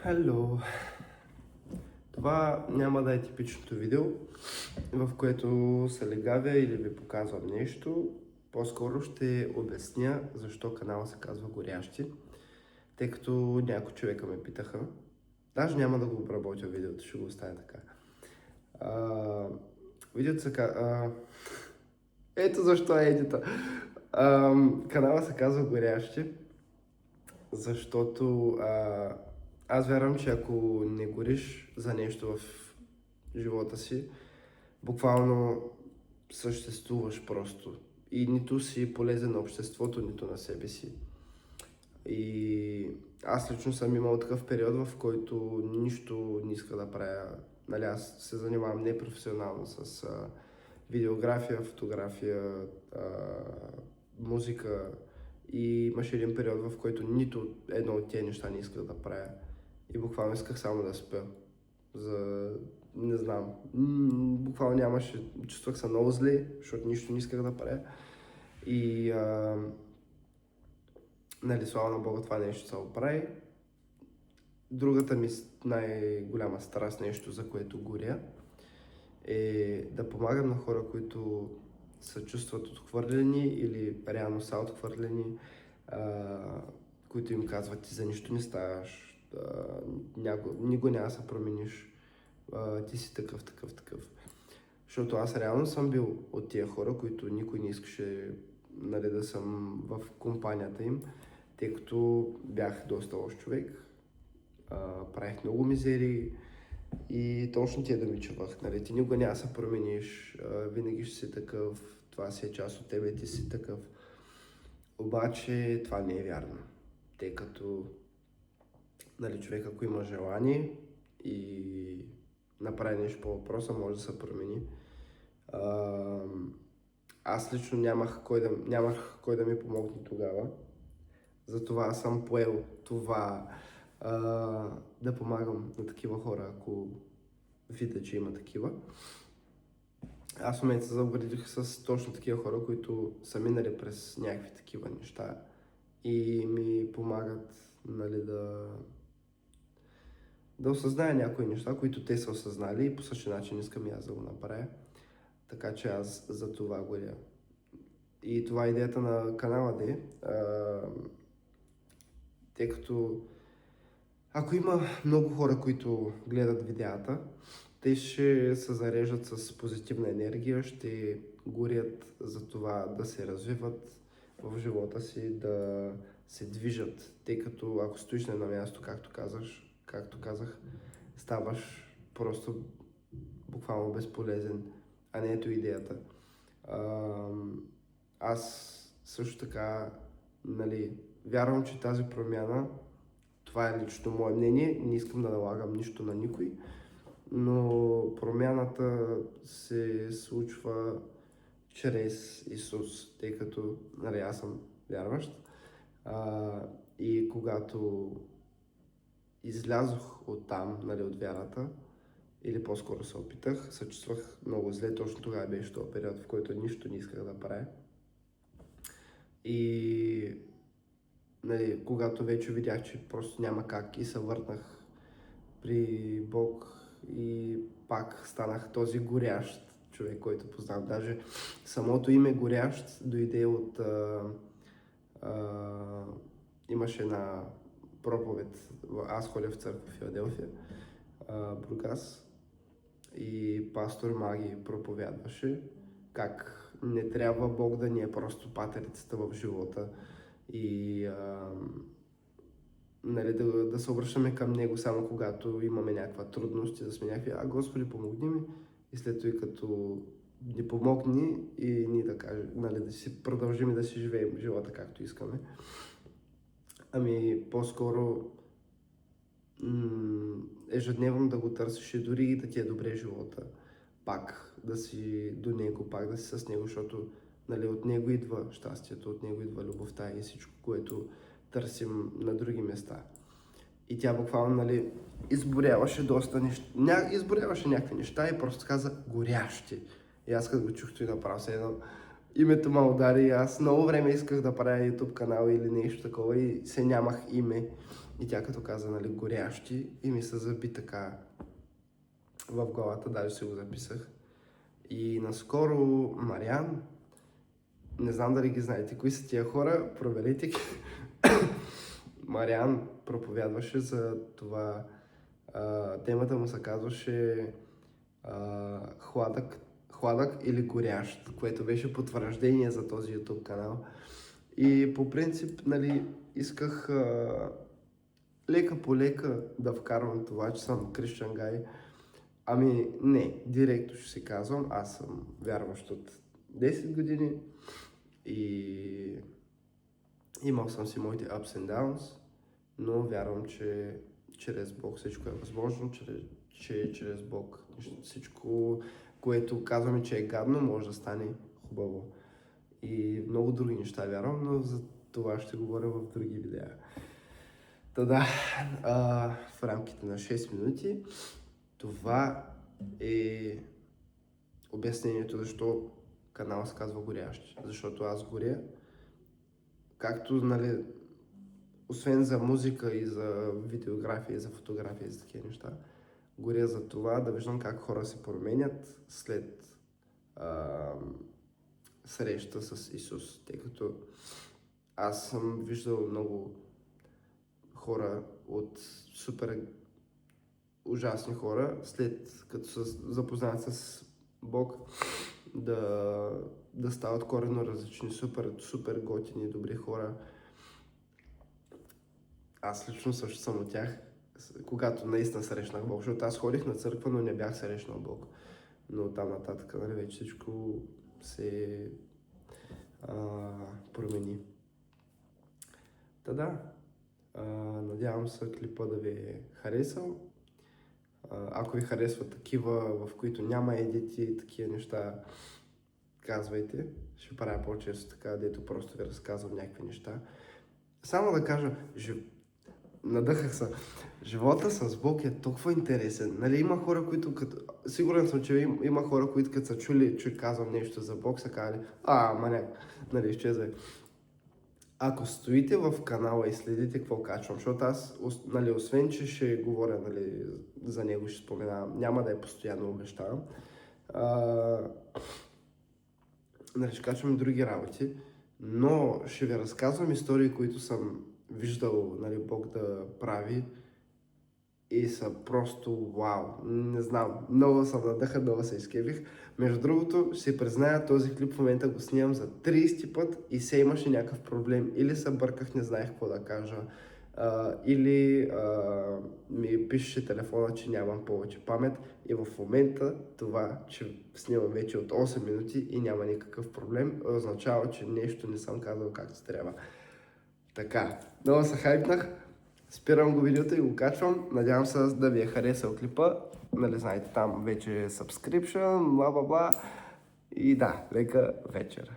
Хело! Това няма да е типичното видео, в което се легавя или ви показвам нещо. По-скоро ще обясня защо канала се казва Горящи, тъй като някои човека ме питаха. Даже няма да го обработя видеото, ще го оставя така. Видеото се казва... Ето защо е едита. Канала се казва Горящи, защото аз вярвам, че ако не гориш за нещо в живота си, буквално съществуваш просто. И нито си полезен на обществото, нито на себе си. И аз лично съм имал такъв период, в който нищо не иска да правя. Нали, аз се занимавам непрофесионално с видеография, фотография, музика. И имаше един период, в който нито едно от тези неща не исках да правя. И буквално исках само да спя. Не знам. Буквално нямаше. Чувствах се много зле, защото нищо не исках да правя. И нали, слава на Бога, това нещо се оправи. Другата ми най-голяма страст, нещо за което горя, е да помагам на хора, които се чувстват отхвърлени или реално са отхвърлени, които им казват: ти за нищо не ставаш, никога няма да се промениш, ти си такъв. Защото аз реално съм бил от тия хора, които никой не искаше, нали, да съм в компанията им, тъй като бях доста лош човек, правих много мизерии и точно тия да ми чувах, нали, ти никога няма да се промениш, винаги ще си такъв, това си е част от тебе, ти си такъв. Обаче това не е вярно, тъй като, нали, човек, ако има желание и направи нещо по въпроса, може да се промени. Аз лично нямах кой да ми помогне тогава. Затова аз съм поел това да помагам на такива хора, ако видя, че има такива. Аз в момента се завградих с точно такива хора, които са минали през някакви такива неща и ми помагат, нали, да осъзная някои неща, които те са осъзнали, и по същия начин искам и аз да го направя. Така че аз за това горя. И това е идеята на канала де. Тъй като ако има много хора, които гледат видеята, те ще се зареждат с позитивна енергия, ще горят за това да се развиват в живота си, да се движат. Тъй като ако стоиш на едно място, както казах, ставаш просто буквално безполезен, а не ето идеята. Аз също така, нали, вярвам, че тази промяна, това е лично мое мнение, не искам да налагам нищо на никой, но промяната се случва чрез Исус, тъй като, нали, аз съм вярващ. И когато излязох от там, нали, от вярата, или по-скоро се опитах, се чувствах много зле. Точно тогава беше този период, в който нищо не исках да правя. И, нали, когато вече видях, че просто няма как, и се върнах при Бог и пак станах този горящ човек, който познавам. Даже самото име Горящ дойде от... имаше една проповед, аз ходя в църква в Филаделфия, Бургас, и пастор Маги проповядваше как не трябва Бог да ни е просто патерицата в живота и нали, да се обръщаме към Него само когато имаме някаква трудност и да сме някакви: Господи, помогни ми, и след това като ни помогни и ни да кажем, нали, да си продължим и да си живеем живота както искаме. Ами по-скоро ежедневно да го търсиш и дори и да ти е добре живота, пак да си до Него, пак да си с Него, защото, нали, от Него идва щастието, от Него идва любовта и всичко, което търсим на други места. И тя буквално, нали, изборяваше доста неща, изборяваше някакви неща и просто каза Горящи. И аз като го чух, и направо се едно името ме удари. Аз много време исках да правя YouTube канал или нещо такова и се нямах име. И тя като каза, нали, горящи и ми се заби така в главата, даже си го записах. И наскоро Мариан, не знам дали ги знаете, кои са тия хора, проверете ги. Мариан проповядваше за това, темата му се казваше хладък или горящ, което беше потвърждение за този YouTube канал. И по принцип, нали, исках лека по лека да вкарвам това, че съм Christian guy. Ами не, директно ще си казвам, аз съм вярващ от 10 години и имал съм си моите ups and downs, но вярвам, че чрез Бог всичко е възможно, че чрез Бог всичко, което казваме, че е гадно, може да стане хубаво. И много други неща вярвам, но за това ще говоря в други видеа. Да, в рамките на 6 минути това е обяснението защо каналът се казва Горящ. Защото аз горя, както, нали, освен за музика и за видеография и за фотография и за такива неща, горя за това да виждам как хора се променят след среща с Исус, тъй като аз съм виждал много хора от супер ужасни хора, след като се запознават с Бог, да стават коренно различни, супер готини, добри хора. Аз лично също съм от тях, когато наистина срещнах Бог, защото аз ходих на църква, но не бях срещнал Бог. Но там нататък, нали, вече всичко се промени. Надявам се клипа да ви е харесал. Ако ви харесват такива, в които няма едити, такива неща, казвайте. Ще правя по-често така, дето просто ви разказвам някакви неща. Само да кажа, надъхах се. Живота с Бог е толкова интересен. Нали, има хора, които сигурен съм, че има хора, които като са чули, че казвам нещо за Бог, са казали, маняк, нали, изчезвай. Ако стоите в канала и следите какво качвам, защото аз, нали, освен че ще говоря, нали, за него, ще споменавам, няма да е постоянно, обещавам. Нали, ще качвам и други работи, но ще ви разказвам истории, които съм виждал, нали, Бог да прави и са просто вау. Не знам, много съм надъхан, много се изкефих. Между другото, ще си призная, този клип в момента го снимам за 30 път и се имаше някакъв проблем. Или се бърках, не знаех какво да кажа, или ми пишеше телефона, че нямам повече памет. И в момента това, че снимам вече от 8 минути и няма никакъв проблем, означава, че нещо не съм казал както трябва. Така, много се хайпнах. Спирам го видеото и го качвам. Надявам се да ви е харесал клипа. Нали, знаете, там вече е subscription, бла-бла-бла. И да, лека вечер.